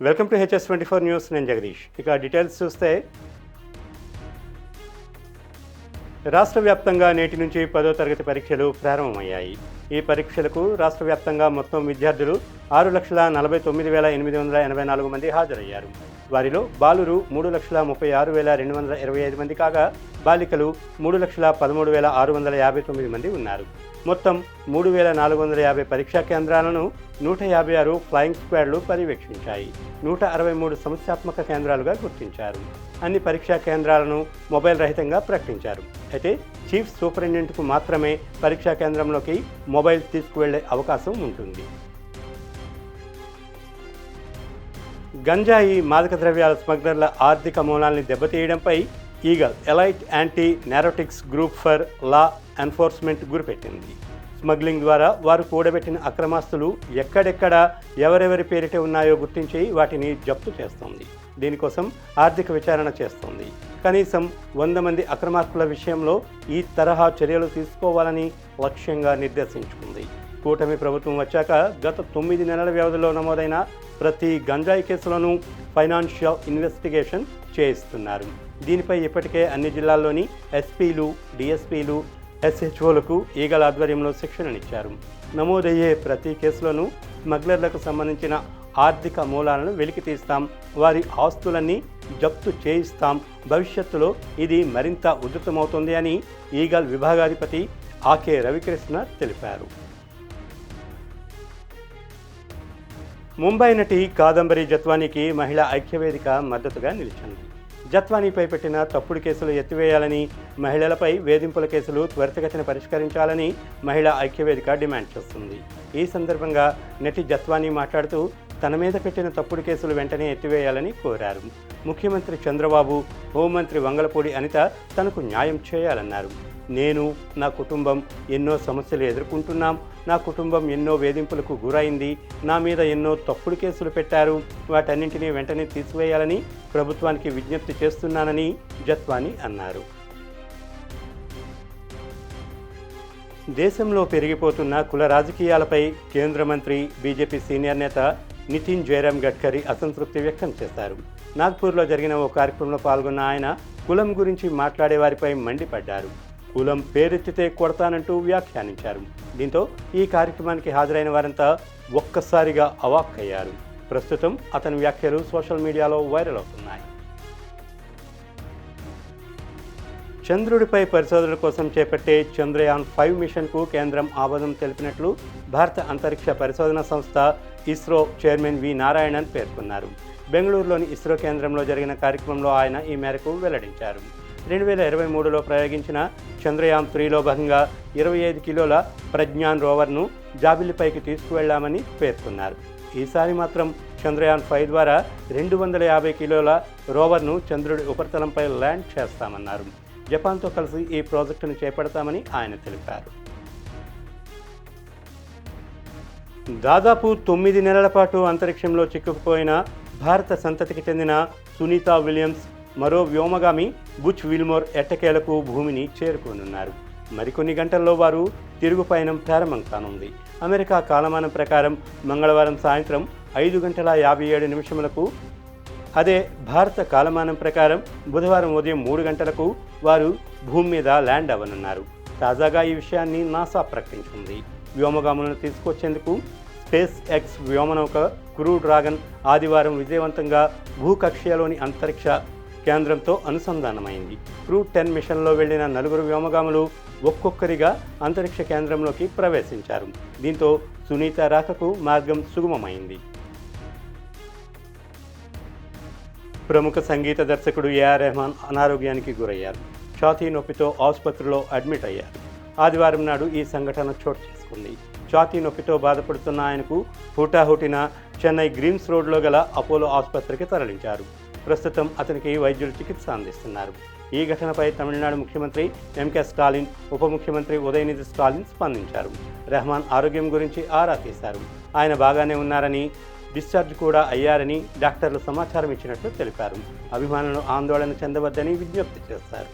Welcome to HS24 news. నేను జగదీష్. ఇక details చూస్తే రాష్ట్ర వ్యాప్తంగా నేటి నుంచి 10వ తరగతి పరీక్షలు ప్రారంభమయ్యాయి. ఈ పరీక్షలకు రాష్ట్ర వ్యాప్తంగా మొత్తం విద్యార్థులు 6,49,884 మంది హాజరయ్యారు. వారిలో బాలురు 3,36,225 మంది కాగా బాలికలు 3,13,659 మంది ఉన్నారు. మొత్తం 3,450 పరీక్షా కేంద్రాలను 156 ఫ్లయింగ్ స్క్వాడ్లు పర్యవేక్షించాయి. 163 సమస్యాత్మక కేంద్రాలుగా గుర్తించారు. అన్ని పరీక్షా కేంద్రాలను మొబైల్ రహితంగా ప్రకటించారు. అయితే చీఫ్ సూపరింటెండెంట్కు మాత్రమే పరీక్షా కేంద్రంలోకి మొబైల్ తీసుకువెళ్లే అవకాశం ఉంటుంది. గంజాయి మాదక ద్రవ్యాల స్మగ్లర్ల ఆర్థిక మూలాల్ని దెబ్బతీయడంపై Eagle elite anti narcotics group for law enforcement గురిపెట్టింది. స్మగ్లింగ్ ద్వారా వారు కూడబెట్టిన అక్రమాస్తులు ఎక్కడెక్కడ ఎవరెవరి పేరిట ఉన్నాయో గుర్తించి వాటిని జప్తు చేస్తోంది. దీనికోసం ఆర్థిక విచారణ చేస్తోంది. కనీసం 100 మంది అక్రమార్కుల విషయంలో ఈ తరహా చర్యలు తీసుకోవాలని లక్ష్యంగా నిర్దేశించుకుంది. కూటమి ప్రభుత్వం వచ్చాక గత 9 నెలల వ్యవధిలో నమోదైన ప్రతి గంజాయి కేసులోనూ ఫైనాన్షియల్ ఇన్వెస్టిగేషన్ చేయిస్తున్నారు. దీనిపై ఇప్పటికే అన్ని జిల్లాల్లోని ఎస్పీలు, డిఎస్పీలు, SHOలకు ఈగల ఆధ్వర్యంలో శిక్షణనిచ్చారు. నమోదయ్యే ప్రతి కేసులోనూ స్మగ్లర్లకు సంబంధించిన ఆర్థిక మూలాలను వెలికి తీస్తాం, వారి ఆస్తులన్నీ జప్తు చేయిస్తాం, భవిష్యత్తులో ఇది మరింత ఉధృతమవుతుంది అని ఈగల్ విభాగాధిపతి ఆకే రవికృష్ణ తెలిపారు. ముంబై నటి కాదంబరి జత్వానీకి మహిళా ఐక్యవేదిక మద్దతుగా నిలిచింది. జత్వానీపై పెట్టిన తప్పుడు కేసులు ఎత్తివేయాలని, మహిళలపై వేధింపుల కేసులు త్వరితగతిన పరిష్కరించాలని మహిళా ఐక్యవేదిక డిమాండ్ చేస్తుంది. ఈ సందర్భంగా నటి జత్వానీ మాట్లాడుతూ తన మీద పెట్టిన తప్పుడు కేసులు వెంటనే ఎత్తివేయాలని కోరారు. ముఖ్యమంత్రి చంద్రబాబు, హోంమంత్రి వంగలపూడి అనిత తనకు న్యాయం చేయాలన్నారు. నేను, నా కుటుంబం ఎన్నో సమస్యలు ఎదుర్కొంటున్నాం, నా కుటుంబం ఎన్నో వేధింపులకు గురైంది, నా మీద ఎన్నో తప్పుడు కేసులు పెట్టారు, వాటన్నింటినీ వెంటనే తీసివేయాలని ప్రభుత్వానికి విజ్ఞప్తి చేస్తున్నానని జత్వానీ అన్నారు. దేశంలో పెరిగిపోతున్న కుల రాజకీయాలపై కేంద్ర మంత్రి, బీజేపీ సీనియర్ నేత నితిన్ జయరామ్ గడ్కరీ అసంతృప్తి వ్యక్తం చేశారు. నాగ్పూర్లో జరిగిన ఓ కార్యక్రమంలో పాల్గొన్న ఆయన కులం గురించి మాట్లాడే వారిపై మండిపడ్డారు. కులం పేరెత్తితే కొడతానంటూ వ్యాఖ్యానించారు. దీంతో ఈ కార్యక్రమానికి హాజరైన వారంతా ఒక్కసారిగా అవాక్కయ్యారు. ప్రస్తుతం అతని వ్యాఖ్యలు సోషల్ మీడియాలో వైరల్ అవుతున్నాయి. చంద్రుడిపై పరిశోధనల కోసం చేపట్టే చంద్రయాన్ 5 మిషన్కు కేంద్రం ఆమోదం తెలిపినట్లు భారత అంతరిక్ష పరిశోధన సంస్థ ఇస్రో చైర్మన్ వి నారాయణన్ పేర్కొన్నారు. బెంగళూరులోని ఇస్రో కేంద్రంలో జరిగిన కార్యక్రమంలో ఆయన ఈ మేరకు వెల్లడించారు. 2023లో ప్రయోగించిన చంద్రయాన్ 3లో భాగంగా 25 కిలోల ప్రజ్ఞాన్ రోవర్ను జాబిల్లిపైకి తీసుకువెళ్లామని పేర్కొన్నారు. ఈసారి మాత్రం చంద్రయాన్ 5 ద్వారా 250 కిలోల రోవర్ను చంద్రుడి ఉపరితలంపై ల్యాండ్ చేస్తామన్నారు. జపాన్తో కలిసి ఈ ప్రాజెక్టును చేపడతామని ఆయన తెలిపారు. దాదాపు 9 నెలల పాటు అంతరిక్షంలో చిక్కుకుపోయిన భారత సంతతికి చెందిన సునీతా విలియమ్స్ మరో వ్యోమగామి బుచ్ విల్మోర్ ఎట్టకేలకు భూమిని చేరుకోనున్నారు. మరికొన్ని గంటల్లో వారు తిరుగు పయనం ప్రారంభం కానుంది. అమెరికా కాలమానం ప్రకారం మంగళవారం సాయంత్రం 5:57 అదే భారత కాలమానం ప్రకారం బుధవారం ఉదయం 3 గంటలకు వారు భూమి మీద ల్యాండ్ అవ్వనున్నారు. తాజాగా ఈ విషయాన్ని నాసా ప్రకటించింది. వ్యోమగాములను తీసుకొచ్చేందుకు స్పేస్ ఎక్స్ వ్యోమనౌక క్రూ డ్రాగన్ ఆదివారం విజయవంతంగా భూకక్షలోని అంతరిక్ష కేంద్రంతో అనుసంధానమైంది. క్రూ 10 మిషన్లో వెళ్లిన 4 వ్యోమగాములు ఒక్కొక్కరిగా అంతరిక్ష కేంద్రంలోకి ప్రవేశించారు. దీంతో సునీత రాకకు మార్గం సుగమమైంది. ప్రముఖ సంగీత దర్శకుడు AR రెహమాన్ అనారోగ్యానికి గురయ్యారు. ఛాతీ నొప్పితో ఆసుపత్రిలో అడ్మిట్ అయ్యారు. ఆదివారం నాడు ఈ సంఘటన చోటు చేసుకుంది. ఛాతీ నొప్పితో బాధపడుతున్న ఆయనకు హుటాహుటిన చెన్నై గ్రీమ్స్ రోడ్లో గల అపోలో ఆసుపత్రికి తరలించారు. ప్రస్తుతం అతనికి వైద్యులు చికిత్స అందిస్తున్నారు. ఈ ఘటనపై తమిళనాడు ముఖ్యమంత్రి MK స్టాలిన్, ఉప ముఖ్యమంత్రి ఉదయనిధి స్టాలిన్ స్పందించారు. రెహమాన్ ఆరోగ్యం గురించి ఆరా తీశారు. ఆయన బాగానే ఉన్నారని, డిశ్చార్జ్ కూడా అయ్యారని డాక్టర్లు సమాచారం ఇచ్చినట్లు తెలిపారు. అభిమానులు ఆందోళన చెందవద్దని విజ్ఞప్తి చేశారు.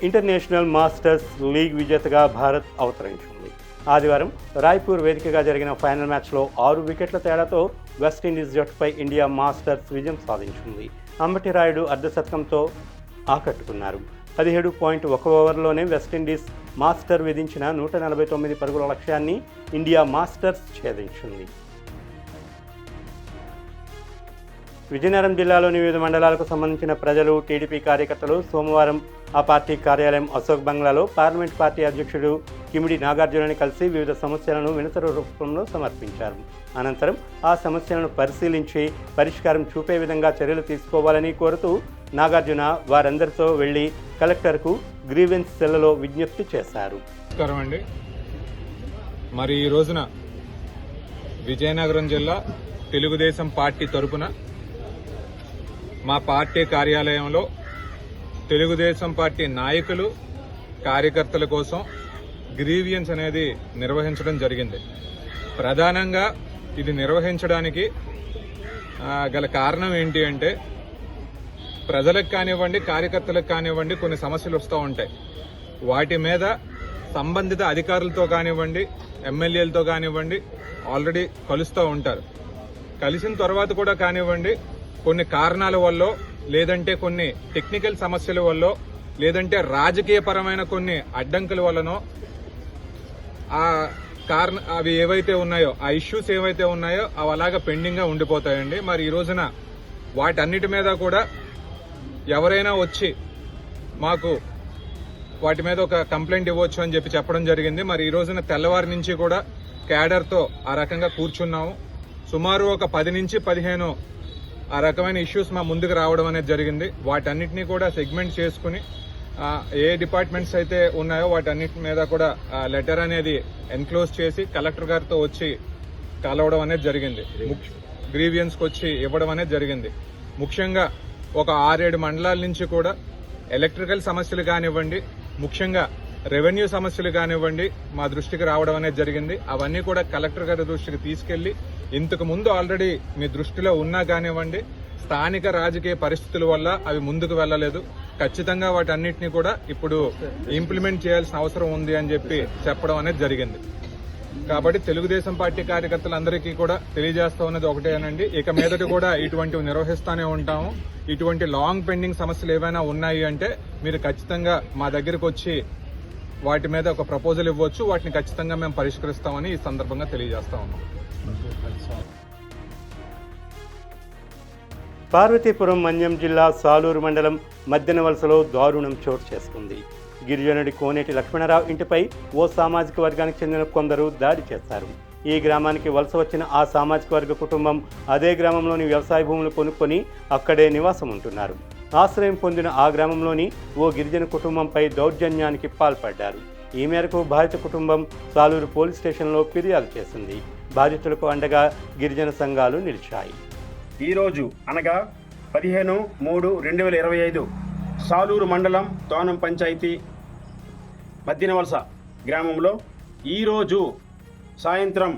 ఇంటర్నేషనల్ మాస్టర్స్ లీగ్ విజేతగా భారత్ అవతరించింది. ఆదివారం రాయ్పూర్ వేదికగా జరిగిన ఫైనల్ మ్యాచ్లో 6 వికెట్ల తేడాతో వెస్టిండీస్ జట్టుపై ఇండియా మాస్టర్స్ విజయం సాధించింది. అంబటి రాయుడు అర్ధశతకంతో ఆకట్టుకున్నారు. 17.1 ఓవర్లోనే వెస్టిండీస్ మాస్టర్ విధించిన 149 పరుగుల లక్ష్యాన్ని ఇండియా మాస్టర్స్ ఛేదించింది. విజయనగరం జిల్లాలోని వివిధ మండలాలకు సంబంధించిన ప్రజలు, టీడీపీ కార్యకర్తలు సోమవారం ఆ పార్టీ కార్యాలయం అశోక్ బంగ్లాలో పార్లమెంట్ పార్టీ అధ్యక్షుడు కిమిడి నాగార్జునని కలిసి వివిధ సమస్యలను వినతుల రూపంలో సమర్పించారు. అనంతరం ఆ సమస్యలను పరిశీలించి పరిష్కారం చూపే విధంగా చర్యలు తీసుకోవాలని కోరుతూ నాగార్జున వారందరితో వెళ్లి కలెక్టర్కు గ్రీవెన్స్ సెల్లలో విజ్ఞప్తి చేశారు. మరి ఈ రోజున విజయనగరం జిల్లా తెలుగుదేశం పార్టీ తరపున మా పార్టీ కార్యాలయంలో తెలుగుదేశం పార్టీ నాయకులు, కార్యకర్తల కోసం గ్రీవియన్స్ అనేది నిర్వహించడం జరిగింది. ప్రధానంగా ఇది నిర్వహించడానికి గల కారణం ఏంటి అంటే, ప్రజలకు కానివ్వండి, కార్యకర్తలకు కానివ్వండి కొన్ని సమస్యలు వస్తూ ఉంటాయి. వాటి మీద సంబంధిత అధికారులతో కానివ్వండి, ఎమ్మెల్యేలతో కానివ్వండి ఆల్రెడీ కలుస్తూ ఉంటారు. కలిసిన తర్వాత కూడా కానివ్వండి, కొన్ని కారణాల వల్ల, లేదంటే కొన్ని టెక్నికల్ సమస్యల వల్ల, లేదంటే రాజకీయపరమైన కొన్ని అడ్డంకుల వల్లనో అవి ఏవైతే ఉన్నాయో, ఆ ఇష్యూస్ ఏవైతే ఉన్నాయో అవి అలాగా పెండింగ్గా ఉండిపోతాయండి. మరి ఈ రోజున వాటన్నిటి మీద కూడా ఎవరైనా వచ్చి మాకు వాటి మీద ఒక కంప్లైంట్ ఇవ్వచ్చు అని చెప్పడం జరిగింది. మరి ఈ రోజున తెల్లవారి నుంచి కూడా క్యాడర్తో ఆ రకంగా కూర్చున్నాము. సుమారు ఒక 10 నుంచి 15 ఆ రకమైన ఇష్యూస్ మా ముందుకు రావడం అనేది జరిగింది. వాటన్నిటినీ కూడా సెగ్మెంట్ చేసుకుని ఏ డిపార్ట్మెంట్స్ అయితే ఉన్నాయో వాటన్నిటి మీద కూడా లెటర్ అనేది ఎన్క్లోజ్ చేసి కలెక్టర్ గారితో వచ్చి కలవడం అనేది జరిగింది. గ్రీవియన్స్కి వచ్చి ఇవ్వడం అనేది జరిగింది. ముఖ్యంగా ఒక 6-7 మండలాల నుంచి కూడా ఎలక్ట్రికల్ సమస్యలు కానివ్వండి, ముఖ్యంగా రెవెన్యూ సమస్యలు కానివ్వండి మా దృష్టికి రావడం అనేది జరిగింది. అవన్నీ కూడా కలెక్టర్ గారి దృష్టికి తీసుకెళ్లి, ఇంతకు ముందు ఆల్రెడీ మీ దృష్టిలో ఉన్నా కానివ్వండి, స్థానిక రాజకీయ పరిస్థితుల వల్ల అవి ముందుకు వెళ్లలేదు. ఖచ్చితంగా వాటన్నిటిని కూడా ఇప్పుడు ఇంప్లిమెంట్ చేయాల్సిన అవసరం ఉంది అని చెప్పడం అనేది జరిగింది. కాబట్టి తెలుగుదేశం పార్టీ కార్యకర్తలందరికీ కూడా తెలియజేస్తా ఉన్నది ఒకటేనండి, ఇక మీదటి కూడా ఇటువంటివి నిర్వహిస్తూనే ఉంటాము. ఇటువంటి లాంగ్ పెండింగ్ సమస్యలు ఏవైనా ఉన్నాయి అంటే మీరు ఖచ్చితంగా మా దగ్గరకు వచ్చి వాటి మీద ఒక ప్రపోజల్ ఇవ్వచ్చు. వాటిని ఖచ్చితంగా మేము పరిష్కరిస్తామని ఈ సందర్భంగా తెలియజేస్తా ఉన్నాం. పార్వతీపురం మన్యం జిల్లా సాలూరు మండలం మద్దెనవలసలో దారుణం చోటు చేసుకుంది. గిరిజనుడి కోనేటి లక్ష్మణరావు ఇంటిపై ఓ సామాజిక వర్గానికి చెందిన కొందరు దాడి చేశారు. ఈ గ్రామానికి వలస వచ్చిన ఆ సామాజిక వర్గ కుటుంబం అదే గ్రామంలోని వ్యవసాయ భూములు కొనుక్కొని అక్కడే నివాసం ఉంటున్నారు. ఆశ్రయం పొందిన ఆ గ్రామంలోని ఓ గిరిజన కుటుంబంపై దౌర్జన్యానికి పాల్పడ్డారు. ఈ మేరకు బాధిత కుటుంబం సాలూరు పోలీస్ స్టేషన్లో ఫిర్యాదు చేసింది. బాధితులకు అండగా గిరిజన సంఘాలు నిలిచాయి. ఈరోజు అనగా 15/3/2025 సాలూరు మండలం తోనం పంచాయతీ మద్దెనవలస గ్రామంలో ఈరోజు సాయంత్రం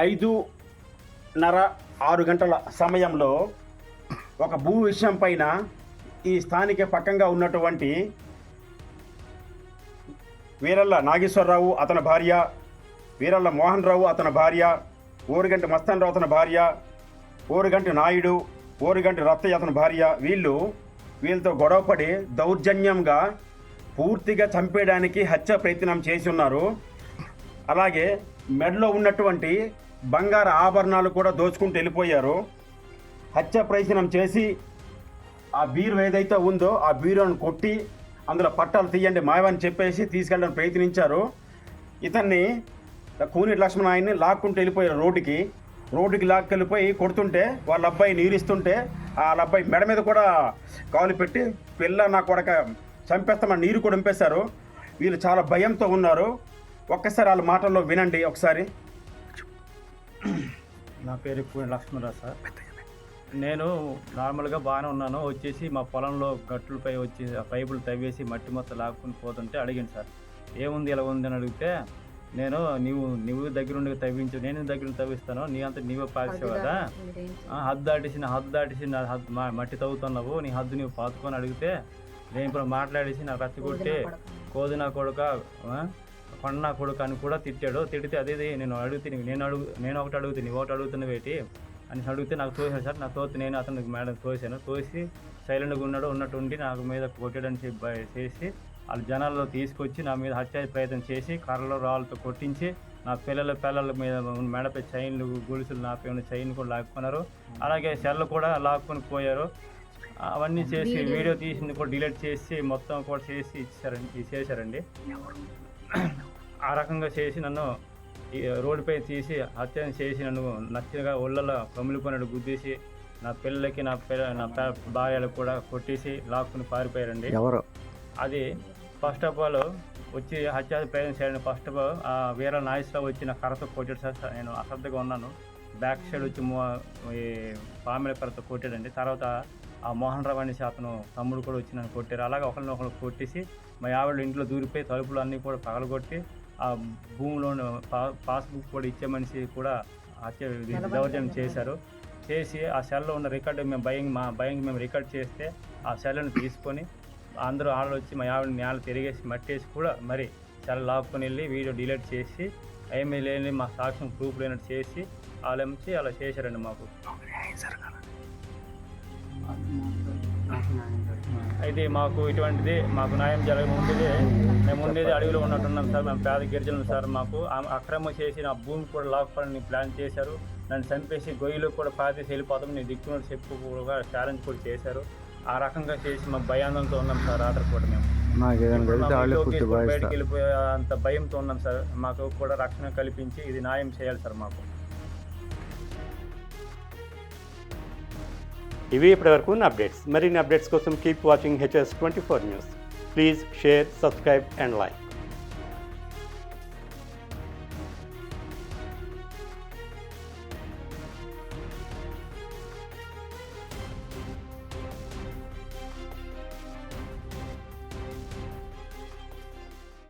5:30-6 గంటల సమయంలో ఒక భూ విషయం పైన ఈ స్థానిక పక్కంగా ఉన్నటువంటి వీరల్ల నాగేశ్వరరావు అతని భార్య, వీరల్ల మోహన్ రావు అతని భార్య, ఓరుగంటి మస్తాన్ రావు అతని భార్య, ఓరుగంటి నాయుడు, ఓరుగంటి రత్తయ్య అతని భార్య, వీళ్ళతో గొడవపడి దౌర్జన్యంగా పూర్తిగా చంపేయడానికి హత్య ప్రయత్నం చేసి ఉన్నారు. అలాగే మెడలో ఉన్నటువంటి బంగారు ఆభరణాలు కూడా దోచుకుంటూ వెళ్ళిపోయారు. హత్య ప్రయత్నం చేసి ఆ బీరు ఏదైతే ఉందో ఆ బీరును కొట్టి అందులో పట్టాలు తీయండి మాయవని చెప్పేసి తీసుకెళ్ళడానికి ప్రయత్నించారు. ఇతన్ని కోనేటి లక్ష్మణ ఆయన్ని లాక్కుంటూ వెళ్ళిపోయారు. రోడ్డుకి లాక్కెళ్ళిపోయి కొడుతుంటే వాళ్ళ అబ్బాయి నీరిస్తుంటే వాళ్ళ అబ్బాయి మెడ మీద కూడా కాలు పెట్టి పిల్ల నా కొడక చంపేస్తామని నీరు కూడా నింపేశారు. వీళ్ళు చాలా భయంతో ఉన్నారు. ఒక్కసారి వాళ్ళ మాటల్లో వినండి ఒకసారి. నా పేరు కోనేటి లక్ష్మణరావు సార్. నేను నార్మల్గా బాగానే ఉన్నాను. వచ్చేసి మా పొలంలో గట్టులపై వచ్చి పైపులు తవ్వేసి మట్టి మొత్తం లాక్కుని పోతుంటే అడిగాను సార్, ఏముంది ఇలా ఉంది అని అడిగితే, నువ్వు దగ్గరుండి తవ్వించు, నేను దగ్గర తవ్విస్తాను, నీ అంతా నీవే పాకేసావు కదా, హద్దు దాటేసి నా మట్టి తవ్వుతున్నావు, నీ హద్దు నువ్వు పాతుకొని అడిగితే నేను ఇప్పుడు మాట్లాడేసి నాకు రచ్చగొట్టి కోది నా కొడుక కొండ కొడుకు అని కూడా తిట్టాడు. తిడితే అదే నేను ఒకటి అడుగుతాను నీ ఒకటి అడుగుతున్న వేటి అని అడిగితే నాకు తోసాడు సార్. నాకు తోసి నేను అతనికి మేడం తోసాను. తోసి సైలెంట్గా ఉన్నట్టుండి నాకు మీద కొట్టాడని చేసి వాళ్ళ జనాల్లో తీసుకొచ్చి నా మీద హత్య ప్రయత్నం చేసి కర్రలో రాళ్ళతో కొట్టించి నా పిల్లల మీద మెడపై చైన్లు గొలుసులు నాపై ఉన్న చైన్ కూడా లాక్కున్నారు. అలాగే సెల్ కూడా లాక్కొని పోయారు. అవన్నీ చేసి వీడియో తీసింది కూడా డిలీట్ చేసి మొత్తం కూడా చేశారండి. ఆ రకంగా చేసి నన్ను రోడ్డుపై తీసి హత్య చేసి నన్ను నచ్చినగా ఒళ్ళలో కమిలిపోయినట్టు గుద్దేసి నా పిల్లలకి నా భార్యలకు కూడా కొట్టేసి లాక్కుని పారిపోయారండి. ఎవరు అది ఫస్ట్ ఆఫ్ ఆల్ వచ్చి హత్య ప్రయత్నం చేయండి. ఫస్ట్ ఆఫ్ ఆల్ వీర నాయస్లో వచ్చి నా కర్రతో కొట్టాడు సార్. నేను అశ్రద్ధగా ఉన్నాను. బ్యాక్ సైడ్ వచ్చి పామెల కర్రతో కొట్టాడండి. తర్వాత ఆ మోహన్ రావు అనేసి అతను తమ్ముడు కూడా వచ్చి నన్ను కొట్టారు. అలాగే ఒకరిని కొట్టేసి మా ఆవిడ ఇంట్లో దూరిపోయి తలుపులు అన్నీ కూడా పగలగొట్టి ఆ భూమిలోని పాస్బుక్ కూడా ఇచ్చే మనిషి కూడా హత్య దౌర్జన్యం చేశారు. చేసి ఆ సెల్లో ఉన్న రికార్డు మా భయంకి మేము రికార్డ్ చేస్తే ఆ సెల్లను తీసుకొని అందరూ ఆడలు వచ్చి మా ఆవిడ నేల తిరిగేసి మట్టేసి కూడా మరి సెల్ లాక్కొని వెళ్ళి వీడియో డిలీట్ చేసి ఏమీ లేని మా సాక్ష్యం ప్రూఫ్ లేనట్టు చేసి వాళ్ళంచి అలా చేశారండి. మాకు అయితే మాకు ఇటువంటిది మాకు న్యాయం జరగముందే మేము ఉండేది అడవిలో ఉన్నట్టున్నాం సార్. మేము పేద గిరిజనులు సార్. మాకు అక్రమం చేసి నా భూమి కూడా లాక్కోవాలని ప్లాన్ చేశారు. నన్ను చంపేసి గొయ్యిలో కూడా పాతేసి వెళ్ళిపోతాం నేను దిక్కున చెప్పు కూడా ఛాలెంజ్ కూడా చేశారు. ఆ రకంగా చేసి మా భయాందోళనతో ఉన్నాం సార్. రాత్రి కూడా మేము బయటకు వెళ్ళిపోయే అంత భయంతో ఉన్నాం సార్. మాకు కూడా రక్షణ కల్పించి ఇది న్యాయం చేయాలి సార్ మాకు. ఇవి ఇప్పటివరకు ఉన్న అప్డేట్స్. మరిన్ని అప్డేట్స్ కోసం keep watching HS24 news. Please share, subscribe and like.